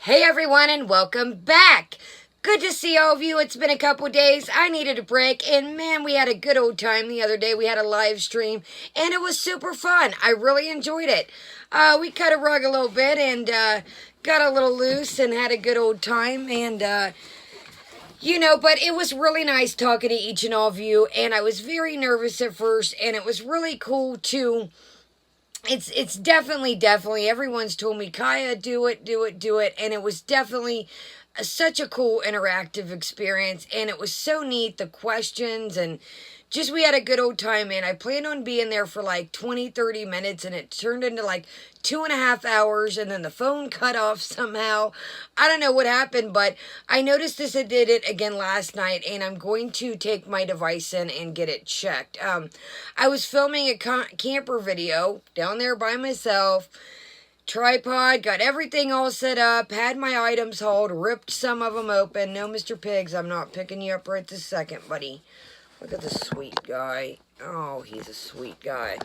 Hey everyone, and welcome back. Good to see all of you. It's been a couple days. I needed a break, and man, we had a good old time the other day. We had a live stream, and it was super fun. I really enjoyed it. We cut a rug a little bit and got a little loose and had a good old time, and but it was really nice talking to each and all of you, and I was very nervous at first, and it was really cool too. It's definitely everyone's told me, Kaya, do it, and it was definitely such a cool interactive experience, and it was so neat, the questions, and just we had a good old time, man. I planned on being there for like 20-30 minutes, and it turned into like 2.5 hours, and then the phone cut off somehow. I don't know what happened, but I noticed this. It did it again last night, and I'm going to take my device in and get it checked. I was filming a camper video down there by myself. Tripod, got everything all set up, had my items hauled, ripped some of them open. No, Mr. Pigs, I'm not picking you up right this second, buddy. Look at this sweet guy. Oh, he's a sweet guy.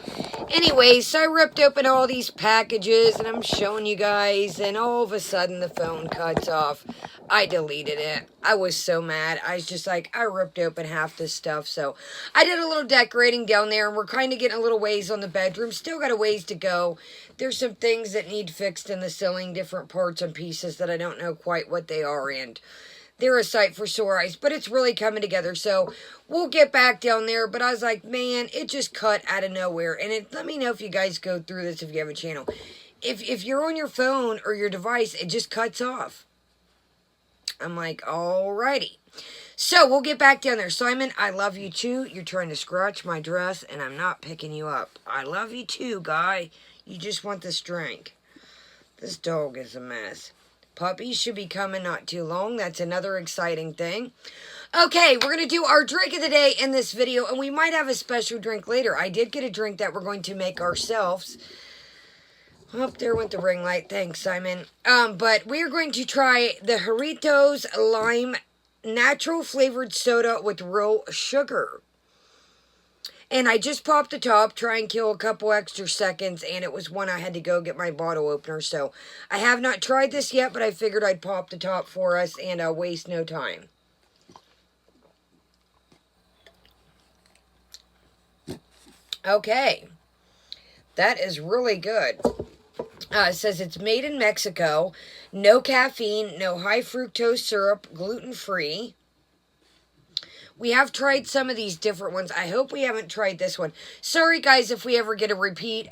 Anyway, so I ripped open all these packages, and I'm showing you guys, and all of a sudden the phone cuts off. I deleted it. I was so mad. I was just like, I ripped open half this stuff, so I did a little decorating down there, and we're kind of getting a little ways on the bedroom. Still got a ways to go. There's some things that need fixed in the ceiling, different parts and pieces that I don't know quite what they are, and they're a sight for sore eyes, but it's really coming together, so we'll get back down there. But I was like, man, it just cut out of nowhere, and let me know if you guys go through this if you have a channel. If you're on your phone or your device, it just cuts off. I'm like, alrighty. So we'll get back down there. Simon, I love you too. You're trying to scratch my dress, and I'm not picking you up. I love you too, guy. You just want this drink. This dog is a mess. Puppies should be coming not too long. That's another exciting thing. Okay, we're going to do our drink of the day in this video, and we might have a special drink later. I did get a drink that we're going to make ourselves. Oh, there went the ring light. Thanks, Simon. But we're going to try the Doritos Lime Natural Flavored Soda with real sugar. And I just popped the top, try and kill a couple extra seconds, and it was when I had to go get my bottle opener. So I have not tried this yet, but I figured I'd pop the top for us and waste no time. Okay. That is really good. It says it's made in Mexico. No caffeine, no high fructose syrup, gluten-free. We have tried some of these different ones. I hope we haven't tried this one. Sorry, guys, if we ever get a repeat.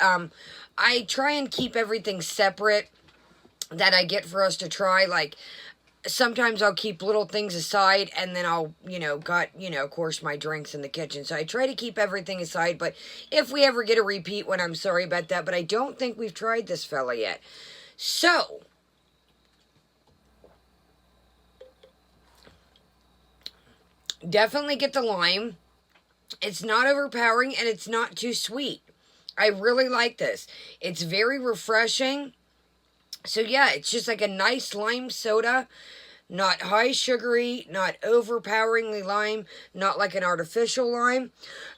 I try and keep everything separate that I get for us to try. Like, sometimes I'll keep little things aside, and then I'll, of course, my drinks in the kitchen. So I try to keep everything aside, but if we ever get a repeat one, I'm sorry about that. But I don't think we've tried this fella yet. So definitely get the lime. It's not overpowering, and it's not too sweet. I really like this. It's very refreshing. So yeah, it's just like a nice lime soda. Not high sugary, not overpoweringly lime, not like an artificial lime.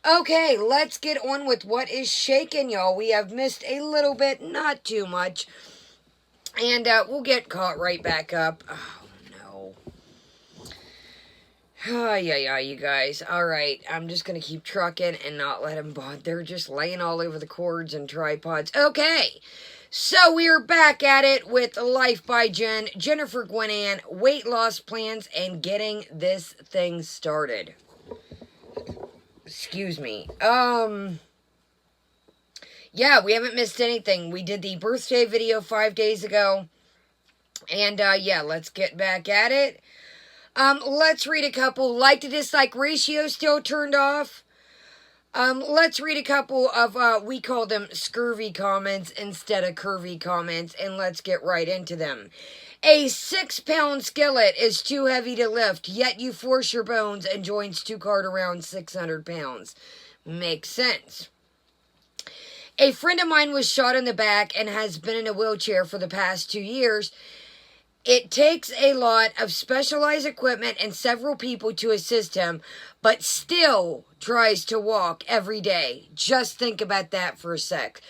Okay, let's get on with what is shaking, y'all. We have missed a little bit, not too much. And we'll get caught right back up. Oh, yeah, you guys. Alright, I'm just going to keep trucking and not let them bother. They're just laying all over the cords and tripods. Okay, so we are back at it with Life by Jen, Jennifer Gwen, weight loss plans, and getting this thing started. Excuse me. Yeah, we haven't missed anything. We did the birthday video 5 days ago. And, yeah, let's get back at it. Let's read a couple. Like to dislike ratio still turned off. Let's read a couple of, we call them scurvy comments instead of curvy comments, and let's get right into them. A 6-pound skillet is too heavy to lift, yet you force your bones and joints to cart around 600 pounds. Makes sense. A friend of mine was shot in the back and has been in a wheelchair for the past 2 years. It takes a lot of specialized equipment and several people to assist him, but still tries to walk every day. Just think about that for a sec.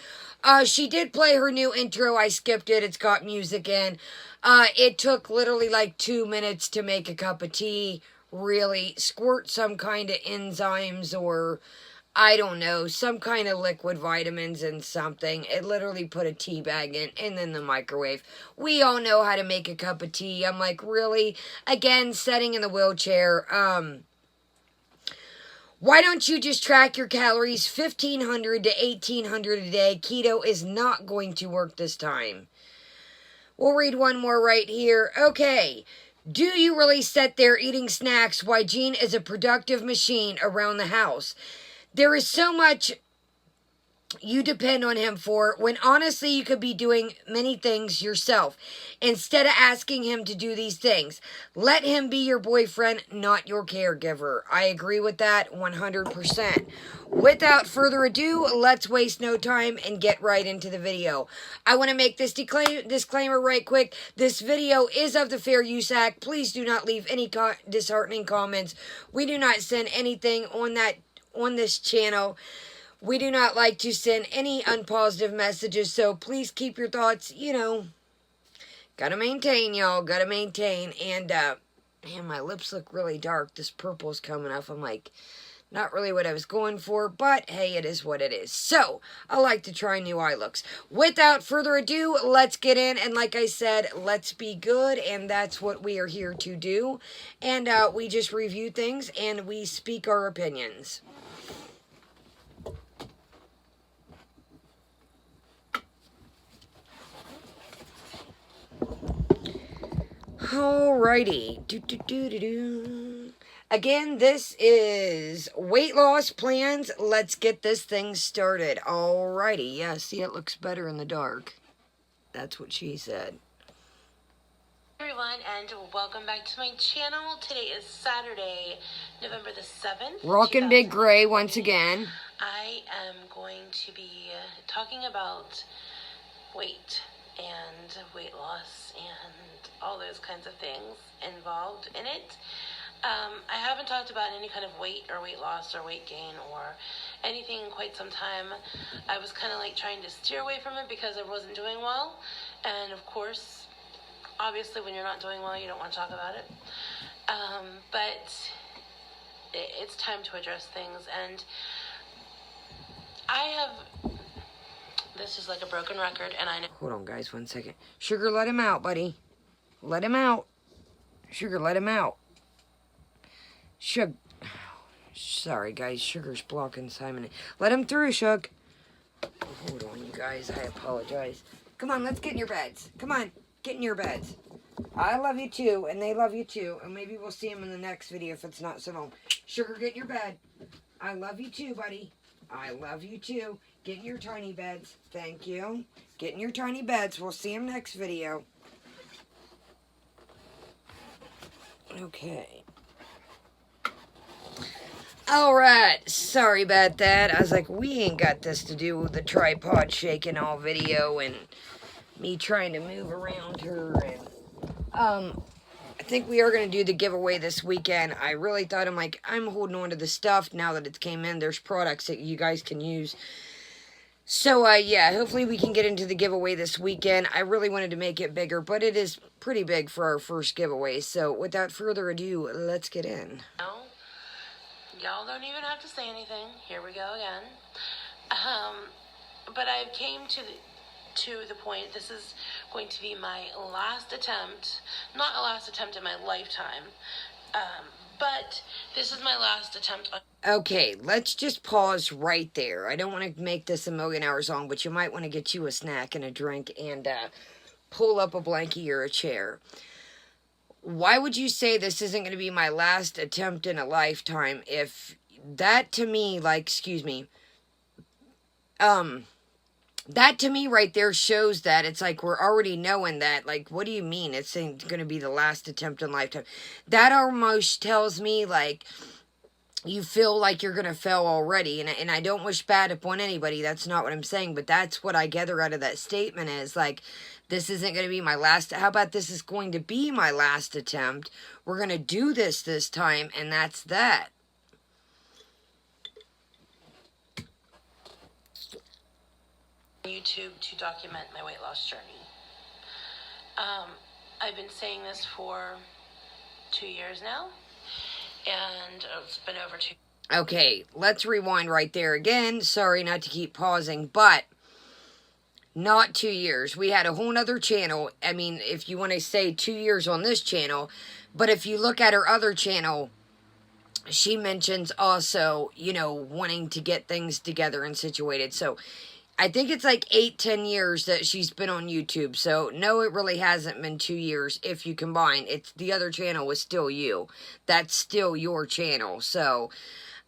She did play her new intro. I skipped it. It's got music in. It took literally like 2 minutes to make a cup of tea. Really, squirt some kind of enzymes or I don't know, some kind of liquid vitamins and something. It literally put a tea bag in and then the microwave. We all know how to make a cup of tea. I'm like, really? Again, sitting in the wheelchair. Why don't you just track your calories 1,500 to 1,800 a day? Keto is not going to work this time. We'll read one more right here. Okay. Do you really sit there eating snacks while Gene is a productive machine around the house? There is so much you depend on him for when honestly you could be doing many things yourself instead of asking him to do these things. Let him be your boyfriend, not your caregiver. I agree with that 100%. Without further ado, let's waste no time and get right into the video. I want to make this disclaimer right quick. This video is of the Fair Use Act. Please do not leave any disheartening comments. We do not send anything on this channel. We do not like to send any unpositive messages, so please keep your thoughts, gotta maintain, y'all, gotta maintain. And, man, my lips look really dark. This purple's coming up. I'm like, not really what I was going for, but hey, it is what it is. So, I like to try new eye looks. Without further ado, let's get in, and like I said, let's be good, and that's what we are here to do. And, we just review things, and we speak our opinions. Alrighty. Again, this is weight loss plans. Let's get this thing started. Alrighty. Yeah, see, it looks better in the dark. That's what she said. Everyone, and welcome back to my channel. Today is Saturday, November the 7th. Rockin' Big Gray once again. I am going to be talking about weight and weight loss and all those kinds of things involved in it. I haven't talked about any kind of weight or weight loss or weight gain or anything in quite some time. I was kind of like trying to steer away from it because I wasn't doing well. And of course, obviously when you're not doing well, you don't want to talk about it. But it's time to address things. And I have... This is like a broken record, and I know... Hold on, guys, 1 second. Sugar, let him out, buddy. Let him out. Sugar, let him out. Sorry, guys. Sugar's blocking Simon. Let him through, Shug. Hold on, you guys. I apologize. Come on, let's get in your beds. Come on, get in your beds. I love you, too, and they love you, too. And maybe we'll see him in the next video if it's not so long. Sugar, get in your bed. I love you, too, buddy. I love you, too. Get in your tiny beds. Thank you. Get in your tiny beds. We'll see him next video. Okay. Alright. Sorry about that. I was like, we ain't got this to do with the tripod shaking all video and me trying to move around her. And I think we are going to do the giveaway this weekend. I really thought, I'm holding on to the stuff now that it came in. There's products that you guys can use. So, yeah, hopefully we can get into the giveaway this weekend. I really wanted to make it bigger, but it is pretty big for our first giveaway. So, without further ado, let's get in. Y'all don't even have to say anything. Here we go again. But I came to the point, this is going to be my last attempt. Not a last attempt in my lifetime. But this is my last attempt on... Okay, let's just pause right there. I don't want to make this a million hours long, but you might want to get you a snack and a drink and pull up a blankie or a chair. Why would you say this isn't going to be my last attempt in a lifetime if that to me, that to me right there shows that it's like we're already knowing that. Like, what do you mean it's going to be the last attempt in lifetime? That almost tells me, like, you feel like you're going to fail already. And I don't wish bad upon anybody. That's not what I'm saying. But that's what I gather out of that statement is, like, this isn't going to be my last. How about this is going to be my last attempt? We're going to do this time, and that's that. YouTube to document my weight loss journey. I've been saying this for 2 years now, and it's been over 2. Okay, let's rewind right there again. Sorry not to keep pausing, but not 2 years. We had a whole nother channel. I mean, if you want to say 2 years on this channel, but if you look at her other channel, she mentions also, you know, wanting to get things together and situated. So I think it's like 8-10 years that she's been on YouTube. So no, it really hasn't been 2 years. If you combine, it's the other channel was still you. That's still your channel. So,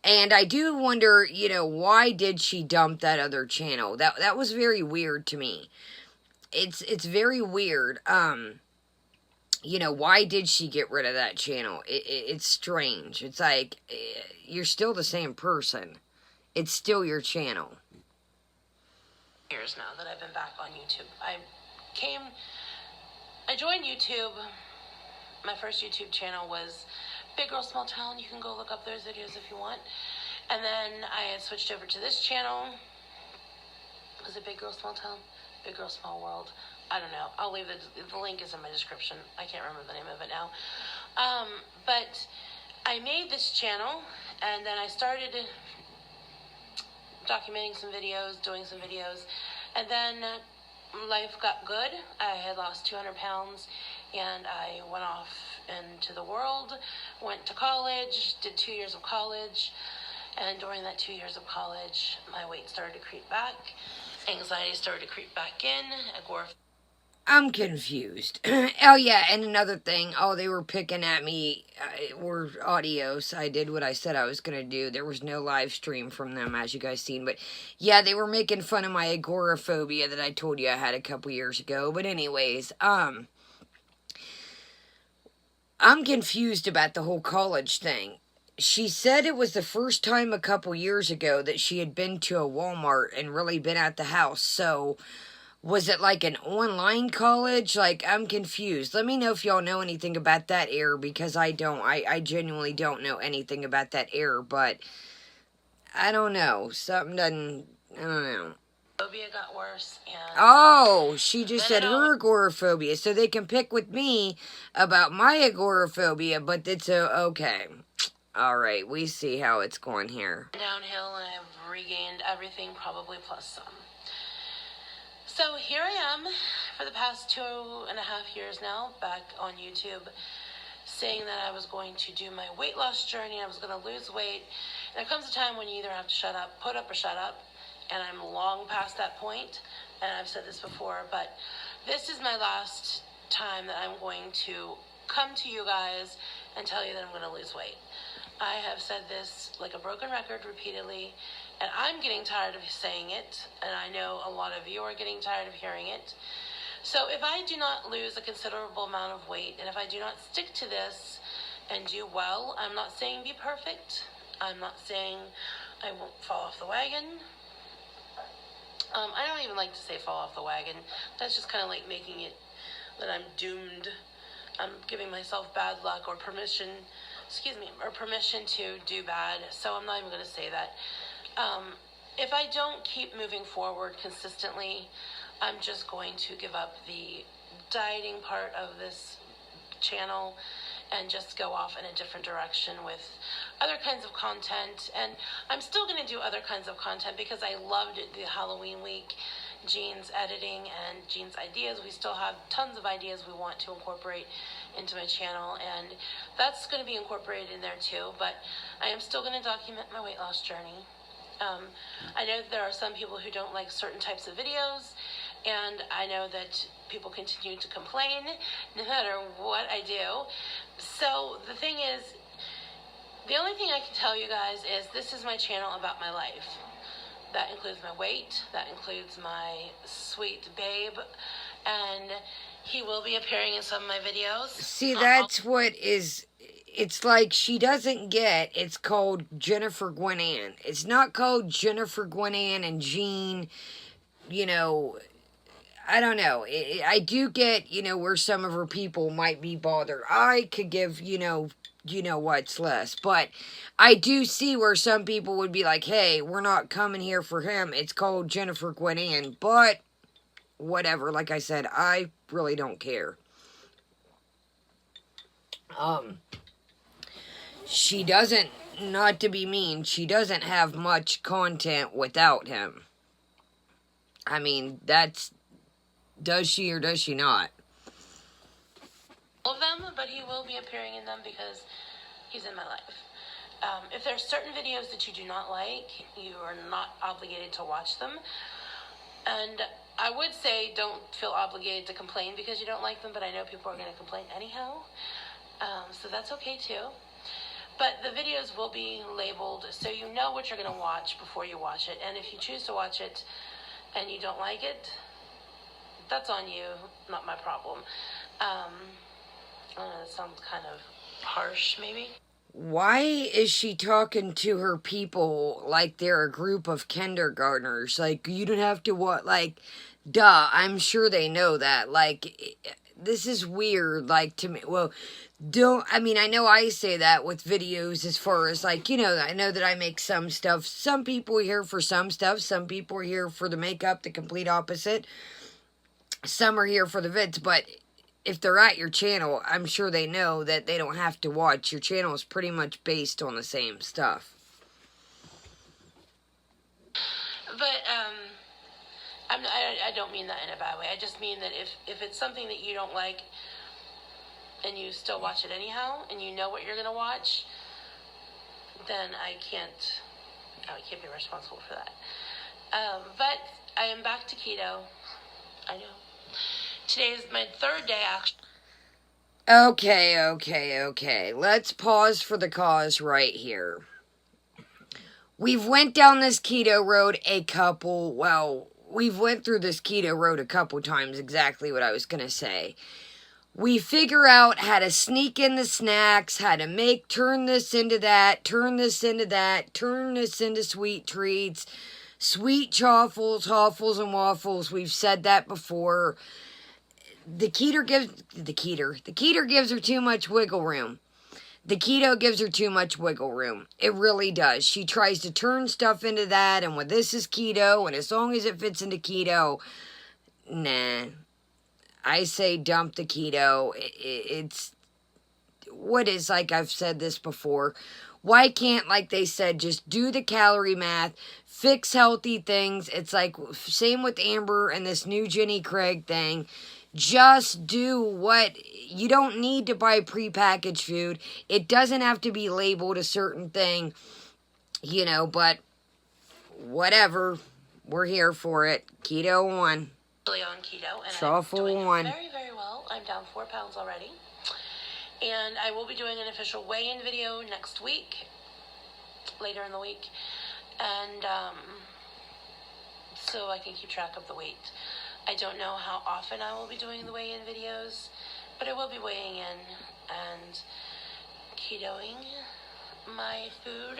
and I do wonder, you know, why did she dump that other channel? That was very weird to me. It's very weird. You know, why did she get rid of that channel? It's strange. It's like, you're still the same person. It's still your channel. Years now that I've been back on YouTube. I joined YouTube. My first YouTube channel was Big Girl Small Town. You can go look up those videos if you want. And then I had switched over to this channel. Was it Big Girl Small Town? Big Girl Small World. I don't know. I'll leave the link is in my description. I can't remember the name of it now. But I made this channel, and then I started documenting some videos, doing some videos, and then life got good. I had lost 200 pounds, and I went off into the world, went to college, did 2 years of college, and during that 2 years of college, my weight started to creep back, anxiety started to creep back in, agoraphobic. I'm confused. Oh, yeah, and another thing. Oh, they were picking at me. Were audios. I did what I said I was going to do. There was no live stream from them, as you guys seen. But, yeah, they were making fun of my agoraphobia that I told you I had a couple years ago. But anyways, I'm confused about the whole college thing. She said it was the first time a couple years ago that she had been to a Walmart and really been at the house. So was it like an online college? Like, I'm confused. Let me know if y'all know anything about that error, because I don't. I genuinely don't know anything about that error, but I don't know. Something doesn't, I don't know. Phobia got worse, and oh, she just said her agoraphobia, so they can pick with me about my agoraphobia, but it's okay. All right, we see how it's going here. Downhill, and I've regained everything, probably plus some. So here I am for the past 2.5 years now, back on YouTube, saying that I was going to do my weight loss journey, I was going to lose weight. And there comes a time when you either have to shut up, put up or shut up, and I'm long past that point, and I've said this before, but this is my last time that I'm going to come to you guys and tell you that I'm going to lose weight. I have said this like a broken record repeatedly, and I'm getting tired of saying it, and I know a lot of you are getting tired of hearing it. So if I do not lose a considerable amount of weight, and if I do not stick to this and do well, I'm not saying be perfect. I'm not saying I won't fall off the wagon. I don't even like to say fall off the wagon. That's just kind of like making it that I'm doomed. I'm giving myself bad luck or permission to do bad. So I'm not even going to say that. If I don't keep moving forward consistently, I'm just going to give up the dieting part of this channel and just go off in a different direction with other kinds of content. And I'm still going to do other kinds of content because I loved it, the Halloween week, Jean's editing and Jean's ideas. We still have tons of ideas we want to incorporate into my channel, and that's going to be incorporated in there too. But I am still going to document my weight loss journey. I know that there are some people who don't like certain types of videos, and I know that people continue to complain no matter what I do. So the thing is, the only thing I can tell you guys is this is my channel about my life. That includes my weight, that includes my sweet babe, and he will be appearing in some of my videos. See, that's what is, it's like she doesn't get, it's called Jennifer Gwen Ann. It's not called Jennifer Gwen Ann and Jean, you know, I don't know. I do get, where some of her people might be bothered. I could give, what's less. But I do see where some people would be like, hey, we're not coming here for him. It's called Jennifer Gwen. But whatever. Like I said, I really don't care. She doesn't, not to be mean, she doesn't have much content without him. I mean, does she or does she not? All of them, but he will be appearing in them because he's in my life. If there's certain videos that you do not like, you are not obligated to watch them. And I would say don't feel obligated to complain because you don't like them, but I know people are going to complain anyhow. So that's okay too. But the videos will be labeled so you know what you're going to watch before you watch it. And if you choose to watch it and you don't like it, that's on you, not my problem. I don't know, that sounds kind of harsh, maybe. Why is she talking to her people like they're a group of kindergartners? Like, you don't have to what? Like, duh, I'm sure they know that. Like, this is weird, like, to me. Well, I know I say that with videos as far as, like, I know that I make some stuff. Some people are here for some stuff. Some people are here for the makeup, the complete opposite. Some are here for the vids, but if they're at your channel, I'm sure they know that they don't have to watch. Your channel is pretty much based on the same stuff. But, I don't mean that in a bad way. I just mean that if it's something that you don't like and you still watch it anyhow, and you know what you're going to watch, then I can't be responsible for that. But I am back to keto. I know. Today is my third day, actually. Okay. Let's pause for the cause right here. We've went down this keto road we've went through this keto road a couple times, exactly what I was going to say. We figure out how to sneak in the snacks, how to turn this into that, turn this into sweet treats, sweet chaffles, and waffles. We've said that before. The keto gives her too much wiggle room. The keto gives her too much wiggle room. It really does. She tries to turn stuff into that, and when this is keto, and as long as it fits into keto, nah. I say dump the keto. It's what is, like I've said this before. Why can't, like they said, just do the calorie math, fix healthy things? It's like, same with Amber and this new Jenny Craig thing. Just do what, you don't need to buy prepackaged food. It doesn't have to be labeled a certain thing, but whatever. We're here for it. Keto on. On keto, and Truffle I'm doing on. very, very well. I'm down 4 pounds already. And I will be doing an official weigh-in video next week, later in the week. And so I can keep track of the weight. I don't know how often I will be doing the weigh-in videos, but I will be weighing in and ketoing my food.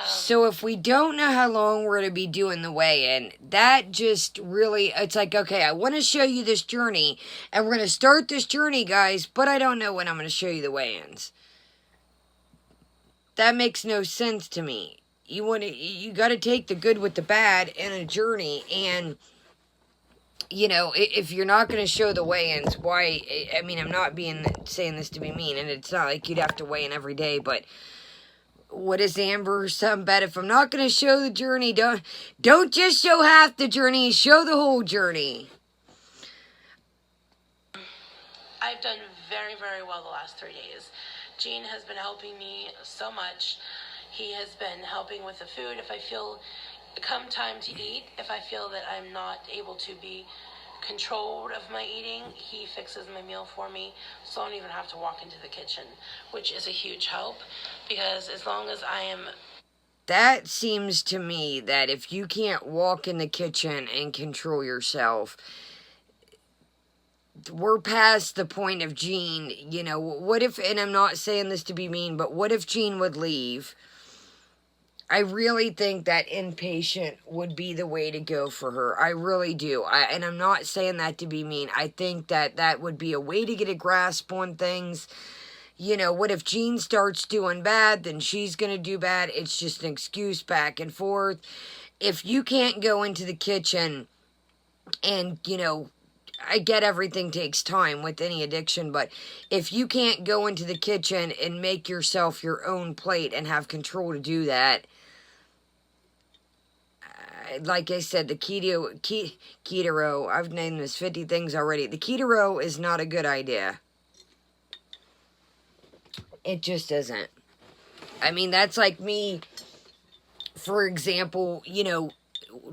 So if we don't know how long we're going to be doing the weigh-in, that just really, it's like, okay, I want to show you this journey, and we're going to start this journey, guys, but I don't know when I'm going to show you the weigh-ins. That makes no sense to me. You got to take the good with the bad in a journey, and if you're not going to show the weigh-ins, why? I mean, I'm not saying this to be mean, and it's not like you'd have to weigh in every day, but what is Amber or some bet? If I'm not going to show the journey, don't just show half the journey, show the whole journey. I've done very, very well the last 3 days. Gene has been helping me so much. He has been helping with the food. If I feel, come time to eat, if I feel that I'm not able to be controlled of my eating, he fixes my meal for me, so I don't even have to walk into the kitchen, which is a huge help, because as long as I am... That seems to me that if you can't walk in the kitchen and control yourself, we're past the point of Gene. What if, and I'm not saying this to be mean, but what if Gene would leave? I really think that inpatient would be the way to go for her. I really do. And I'm not saying that to be mean. I think that that would be a way to get a grasp on things. You know, what if Jean starts doing bad, then she's going to do bad. It's just an excuse back and forth. If you can't go into the kitchen and, you know, I get everything takes time with any addiction, but if you can't go into the kitchen and make yourself your own plate and have control to do that, like I said, the keto, I've named this 50 things already. The keto is not a good idea. It just isn't. I mean, that's like me, for example, you know,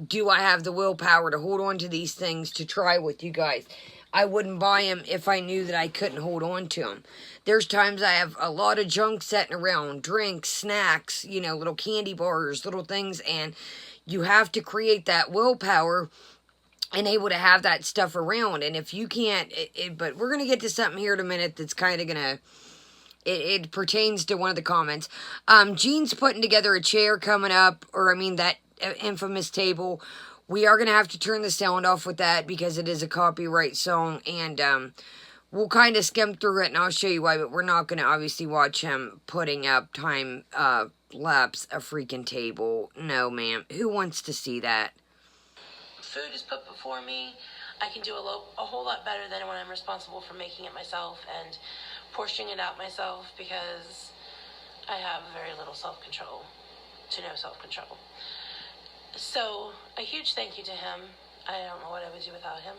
do I have the willpower to hold on to these things to try with you guys? I wouldn't buy them if I knew that I couldn't hold on to them. There's times I have a lot of junk sitting around, drinks, snacks, you know, little candy bars, little things, and you have to create that willpower and able to have that stuff around. And if you can't, but we're going to get to something here in a minute that's kind of going to, it pertains to one of the comments. Jean's putting together a chair coming up, or I mean that infamous table. We are going to have to turn the sound off with that because it is a copyright song, and we'll kind of skim through it and I'll show you why, but we're not going to obviously watch him putting up time lapse a freaking table. No, ma'am. Who wants to see that? Food is put before me. I can do a whole lot better than when I'm responsible for making it myself and portioning it out myself, because I have very little self-control to no self-control. So a huge thank you to him. I don't know what I would do without him.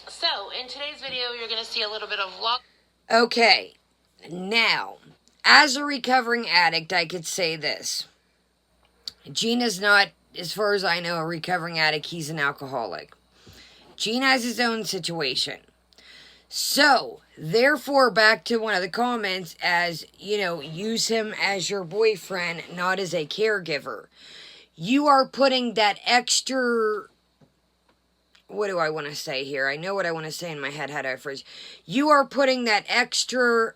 So in today's video, you're going to see a little bit of vlog. Okay, now, as a recovering addict, I could say this. Gina's not, as far as I know, a recovering addict. He's an alcoholic. Gene has his own situation. So, therefore, back to one of the comments, as, you know, use him as your boyfriend, not as a caregiver. You are putting that extra, what do I want to say here? I know what I want to say in my head. How do I phrase? You are putting that extra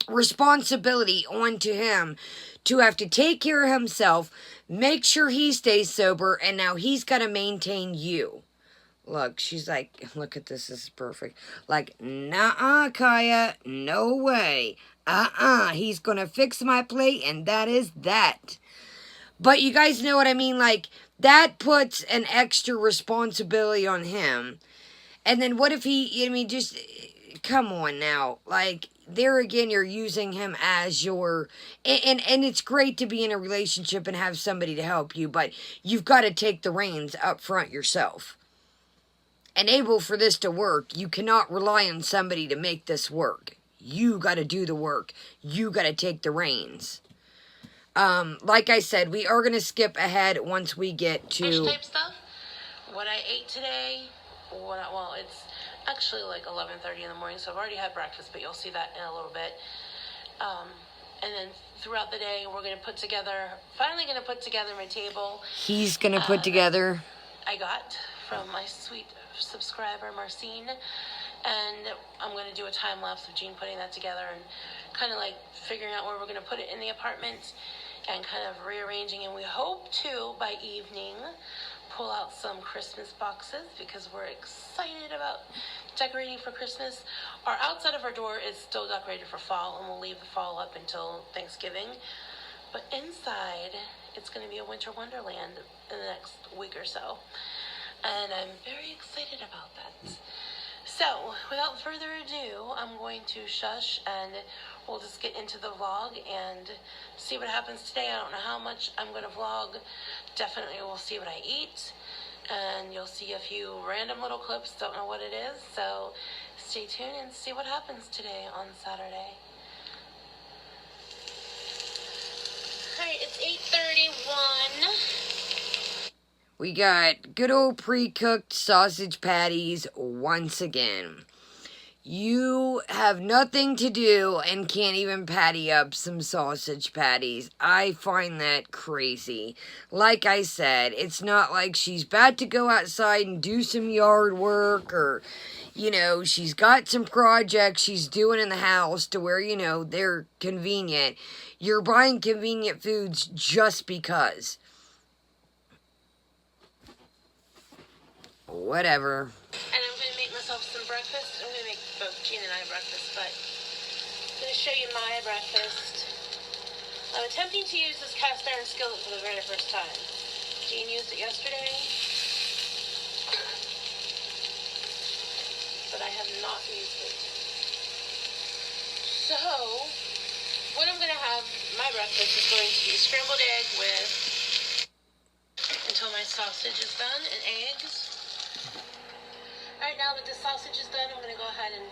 responsibility onto him to have to take care of himself, make sure he stays sober, and now he's got to maintain you. Look, she's like, look at this is perfect. Like, nah, Kaya, no way. He's gonna fix my plate, and that is that. But you guys know what I mean? Like, that puts an extra responsibility on him. And then what if he, I mean, just, come on now. Like, there again, you're using him as your, and it's great to be in a relationship and have somebody to help you, but you've got to take the reins up front yourself. And able for this to work, you cannot rely on somebody to make this work. You got to do the work. You got to take the reins. Like I said, we are going to skip ahead once we get to type stuff. What I ate today, well, it's actually like 11:30 in the morning, so I've already had breakfast, but you'll see that in a little bit. And then throughout the day, we're going to finally going to put together my table. He's going to put together. I got from my sweet subscriber Marcine, and I'm going to do a time lapse of Jean putting that together and kind of like figuring out where we're going to put it in the apartment and kind of rearranging, and we hope to by evening pull out some Christmas boxes because we're excited about decorating for Christmas. Our outside of our door is still decorated for fall, and we'll leave the fall up until Thanksgiving, but inside it's going to be a winter wonderland in the next week or so. And I'm very excited about that. So, without further ado, I'm going to shush and we'll just get into the vlog and see what happens today. I don't know how much I'm going to vlog. Definitely we'll see what I eat. And you'll see a few random little clips. Don't know what it is. So, stay tuned and see what happens today on Saturday. Alright, it's 8:31. We got good old pre-cooked sausage patties once again. You have nothing to do and can't even patty up some sausage patties. I find that crazy. Like I said, it's not like she's about to go outside and do some yard work, or, you know, she's got some projects she's doing in the house to where, you know, they're convenient. You're buying convenient foods just because. Whatever. And I'm going to make myself some breakfast. I'm going to make both Jean and I breakfast, but I'm going to show you my breakfast. I'm attempting to use this cast iron skillet for the very first time. Jean used it yesterday, but I have not used it. So, what I'm going to have, my breakfast is going to be scrambled egg with, until my sausage is done, and eggs. Alright, now that the sausage is done, I'm going to go ahead and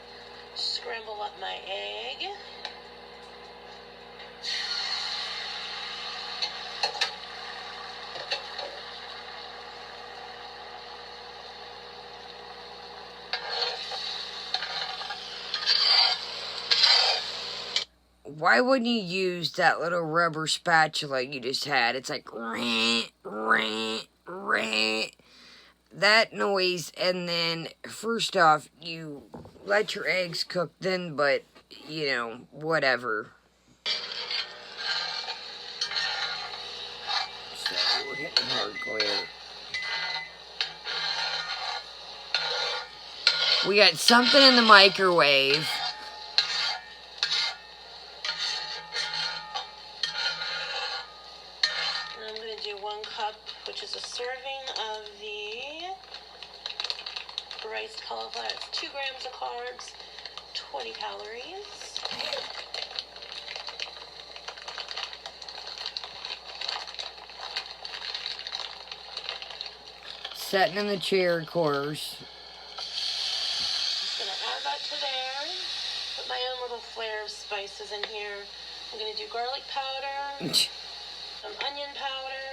scramble up my egg. Why wouldn't you use that little rubber spatula you just had? It's like, rant, rant, rant. That noise, and then, first off, you let your eggs cook then, but, you know, whatever. So, we're hitting hardcore. We got something in the microwave. And I'm going to do 1 cup, which is a serving of the riced cauliflower. It's 2 grams of carbs, 20 calories. Sitting in the chair, of course. Just going to add that to there. Put my own little flair of spices in here. I'm going to do garlic powder, some onion powder,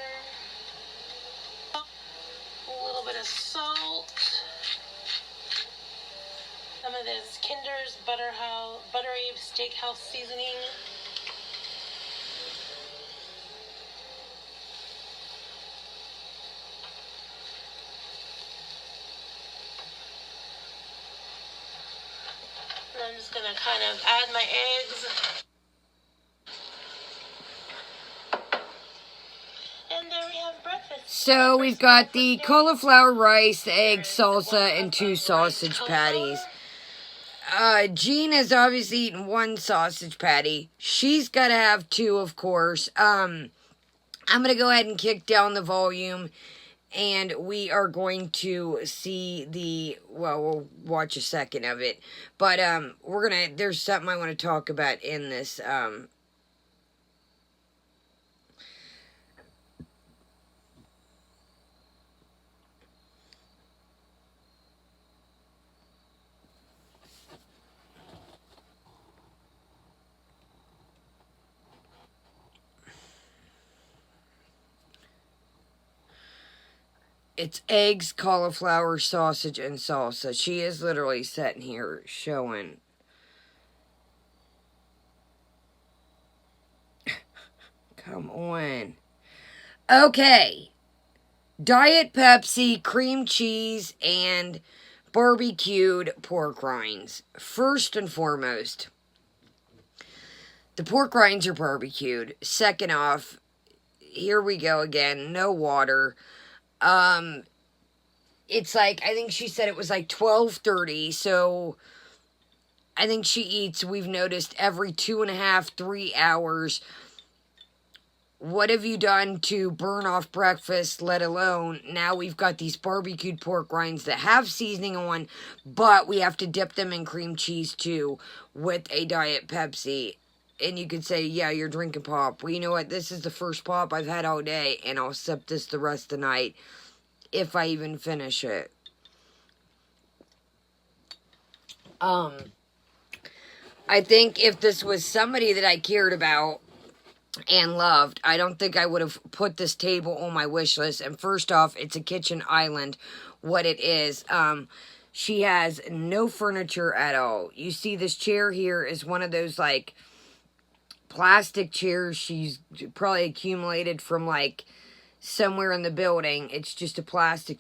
a little bit of salt, some of this Kinder's Buttery Steakhouse seasoning. And I'm just going to kind of add my eggs. And there we have breakfast. So we've got the cauliflower rice, the egg salsa, and 2 sausage patties. Jean has obviously eaten 1 sausage patty. She's got to have 2, of course. I'm going to go ahead and kick down the volume, and we are going to see well, we'll watch a second of it. But, there's something I want to talk about in this, it's eggs, cauliflower, sausage, and salsa. She is literally sitting here showing. Come on. Okay. Diet Pepsi, cream cheese, and barbecued pork rinds. First and foremost, the pork rinds are barbecued. Second off, here we go again. No water. It's like, I think she said it was like 12:30, so I think she eats, we've noticed, every 2.5, 3 hours. What have you done to burn off breakfast, let alone, now we've got these barbecued pork rinds that have seasoning on, but we have to dip them in cream cheese too, with a Diet Pepsi. And you could say, yeah, you're drinking pop. Well, you know what? This is the first pop I've had all day, and I'll sip this the rest of the night, if I even finish it. I think if this was somebody that I cared about and loved, I don't think I would have put this table on my wish list. And first off, it's a kitchen island, what it is. She has no furniture at all. You see this chair here is one of those like plastic chairs she's probably accumulated from like somewhere in the building. It's just a plastic